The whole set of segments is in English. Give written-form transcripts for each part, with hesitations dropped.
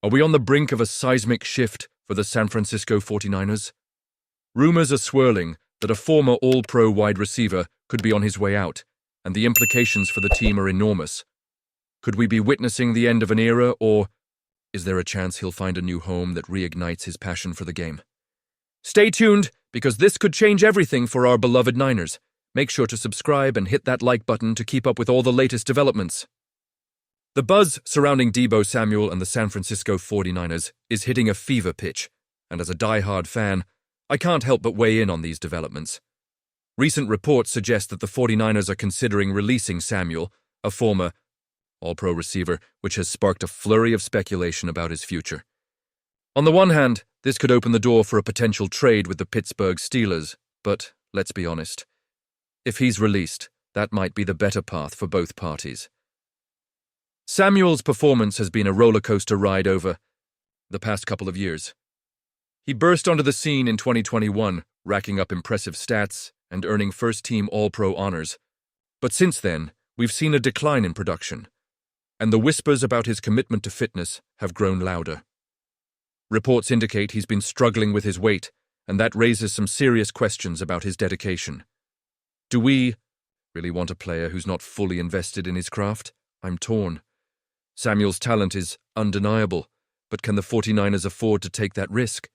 Are we on the brink of a seismic shift for the San Francisco 49ers? Rumors are swirling that a former All-Pro wide receiver could be on his way out, and the implications for the team are enormous. Could we be witnessing the end of an era, or is there a chance he'll find a new home that reignites his passion for the game? Stay tuned, because this could change everything for our beloved Niners. Make sure to subscribe and hit that like button to keep up with all the latest developments. The buzz surrounding Debo Samuel and the San Francisco 49ers is hitting a fever pitch, and as a die-hard fan, I can't help but weigh in on these developments. Recent reports suggest that the 49ers are considering releasing Samuel, a former All-Pro receiver, which has sparked a flurry of speculation about his future. On the one hand, this could open the door for a potential trade with the Pittsburgh Steelers, but let's be honest. If he's released, that might be the better path for both parties. Samuel's performance has been a rollercoaster ride over the past couple of years. He burst onto the scene in 2021, racking up impressive stats and earning first-team All-Pro honors. But since then, we've seen a decline in production, and the whispers about his commitment to fitness have grown louder. Reports indicate he's been struggling with his weight, and that raises some serious questions about his dedication. Do we really want a player who's not fully invested in his craft? I'm torn. Samuel's talent is undeniable, but can the 49ers afford to take that risk?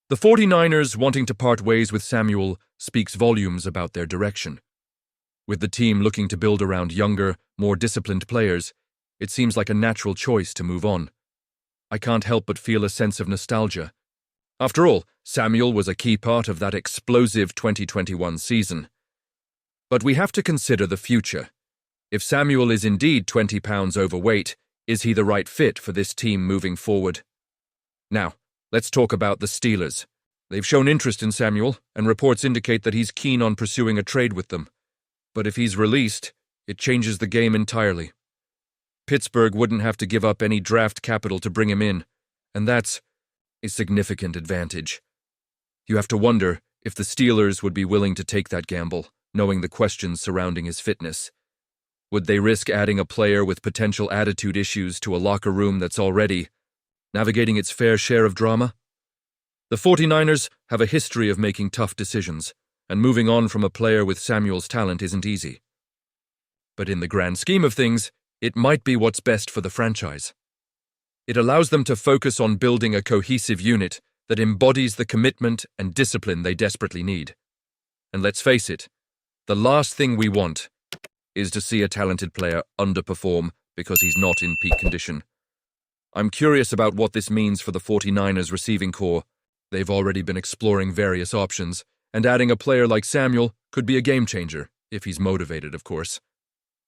The 49ers wanting to part ways with Samuel speaks volumes about their direction. With the team looking to build around younger, more disciplined players, it seems like a natural choice to move on. I can't help but feel a sense of nostalgia. After all, Samuel was a key part of that explosive 2021 season. But we have to consider the future. If Samuel is indeed 20 pounds overweight, is he the right fit for this team moving forward? Now, let's talk about the Steelers. They've shown interest in Samuel, and reports indicate that he's keen on pursuing a trade with them. But if he's released, it changes the game entirely. Pittsburgh wouldn't have to give up any draft capital to bring him in, and that's a significant advantage. You have to wonder if the Steelers would be willing to take that gamble, knowing the questions surrounding his fitness. Would they risk adding a player with potential attitude issues to a locker room that's already navigating its fair share of drama? The 49ers have a history of making tough decisions, and moving on from a player with Samuel's talent isn't easy. But in the grand scheme of things, it might be what's best for the franchise. It allows them to focus on building a cohesive unit that embodies the commitment and discipline they desperately need. And let's face it, the last thing we want is to see a talented player underperform because he's not in peak condition. I'm curious about what this means for the 49ers receiving corps. They've already been exploring various options, and adding a player like Samuel could be a game changer, if he's motivated, of course.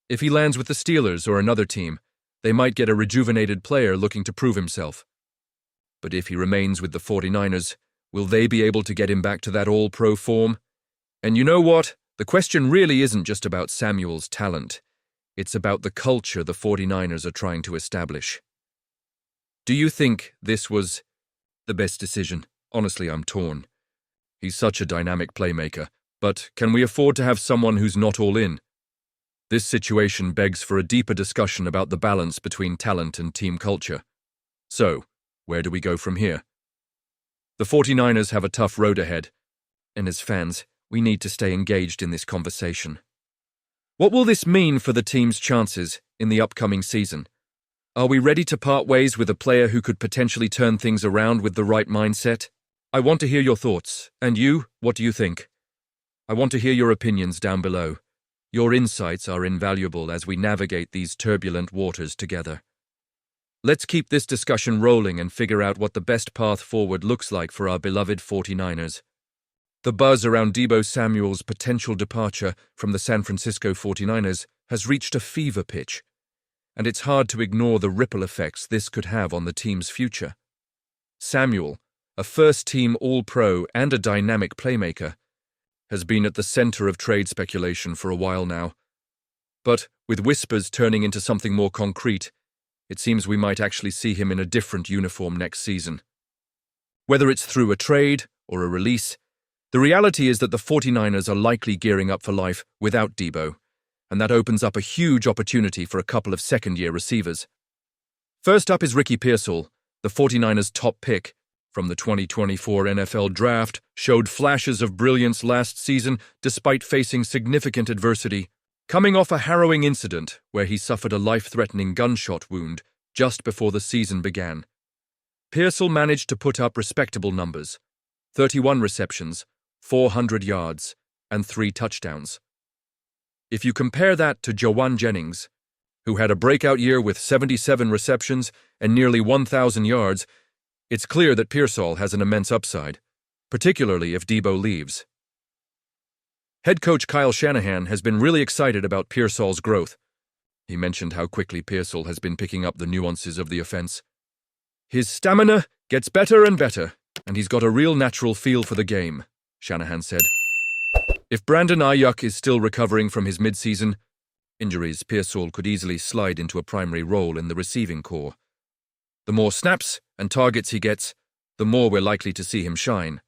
If he lands with the Steelers or another team, they might get a rejuvenated player looking to prove himself. But if he remains with the 49ers, will they be able to get him back to that All-Pro form? And you know what? The question really isn't just about Samuel's talent. It's about the culture the 49ers are trying to establish. Do you think this was the best decision? Honestly, I'm torn. He's such a dynamic playmaker, but can we afford to have someone who's not all in? This situation begs for a deeper discussion about the balance between talent and team culture. So, where do we go from here? The 49ers have a tough road ahead, and as fans, we need to stay engaged in this conversation. What will this mean for the team's chances in the upcoming season? Are we ready to part ways with a player who could potentially turn things around with the right mindset? I want to hear your thoughts. And you, what do you think? I want to hear your opinions down below. Your insights are invaluable as we navigate these turbulent waters together. Let's keep this discussion rolling and figure out what the best path forward looks like for our beloved 49ers. The buzz around Deebo Samuel's potential departure from the San Francisco 49ers has reached a fever pitch, and it's hard to ignore the ripple effects this could have on the team's future. Samuel, a first-team All-Pro and a dynamic playmaker, has been at the center of trade speculation for a while now. But with whispers turning into something more concrete, it seems we might actually see him in a different uniform next season. Whether it's through a trade or a release, the reality is that the 49ers are likely gearing up for life without Deebo, and that opens up a huge opportunity for a couple of second-year receivers. First up is Ricky Pearsall, the 49ers' top pick from the 2024 NFL Draft, showed flashes of brilliance last season despite facing significant adversity. Coming off a harrowing incident where he suffered a life-threatening gunshot wound just before the season began, Pearsall managed to put up respectable numbers: 31 receptions, 400 yards, and 3 touchdowns. If you compare that to Jawan Jennings, who had a breakout year with 77 receptions and nearly 1,000 yards, it's clear that Pearsall has an immense upside, particularly if Debo leaves. Head coach Kyle Shanahan has been really excited about Pearsall's growth. He mentioned how quickly Pearsall has been picking up the nuances of the offense. His stamina gets better and better, and he's got a real natural feel for the game, Shanahan said. If Brandon Ayuk is still recovering from his midseason injuries, Pearsall could easily slide into a primary role in the receiving corps. The more snaps and targets he gets, the more we're likely to see him shine.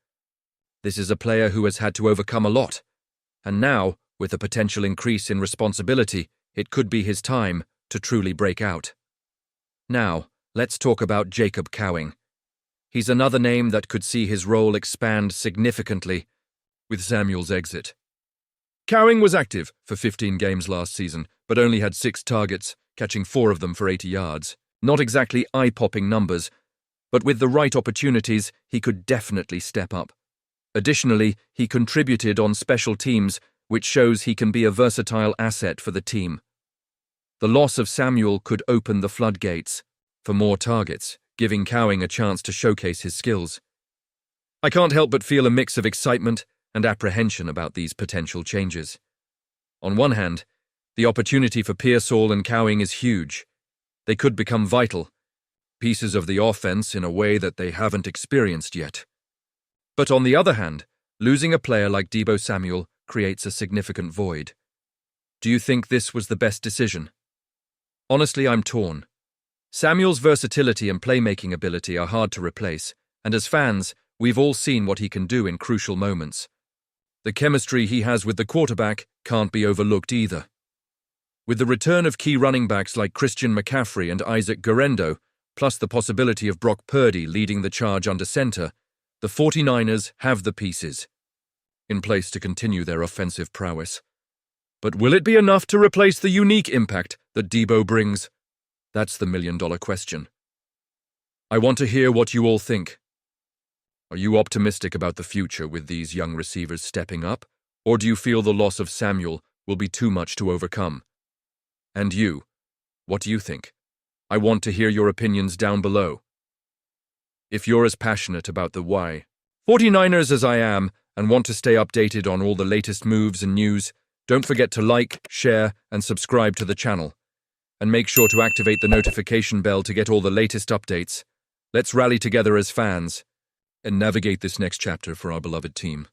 This is a player who has had to overcome a lot, and now, with a potential increase in responsibility, it could be his time to truly break out. Now, let's talk about Jacob Cowing. He's another name that could see his role expand significantly with Samuel's exit. Cowing was active for 15 games last season, but only had 6 targets, catching 4 of them for 80 yards. Not exactly eye-popping numbers, but with the right opportunities, he could definitely step up. Additionally, he contributed on special teams, which shows he can be a versatile asset for the team. The loss of Samuel could open the floodgates for more targets, giving Cowing a chance to showcase his skills. I can't help but feel a mix of excitement and apprehension about these potential changes. On one hand, the opportunity for Pearsall and Cowing is huge. They could become vital pieces of the offense in a way that they haven't experienced yet. But on the other hand, losing a player like Debo Samuel creates a significant void. Do you think this was the best decision? Honestly, I'm torn. Samuel's versatility and playmaking ability are hard to replace, and as fans, we've all seen what he can do in crucial moments. The chemistry he has with the quarterback can't be overlooked either. With the return of key running backs like Christian McCaffrey and Isaac Guerendo, plus the possibility of Brock Purdy leading the charge under center, the 49ers have the pieces in place to continue their offensive prowess. But will it be enough to replace the unique impact that Debo brings? That's the million-dollar question. I want to hear what you all think. Are you optimistic about the future with these young receivers stepping up, or do you feel the loss of Samuel will be too much to overcome? And you, what do you think? I want to hear your opinions down below. If you're as passionate about the why 49ers as I am and want to stay updated on all the latest moves and news, don't forget to like, share, and subscribe to the channel. And make sure to activate the notification bell to get all the latest updates. Let's rally together as fans and navigate this next chapter for our beloved team.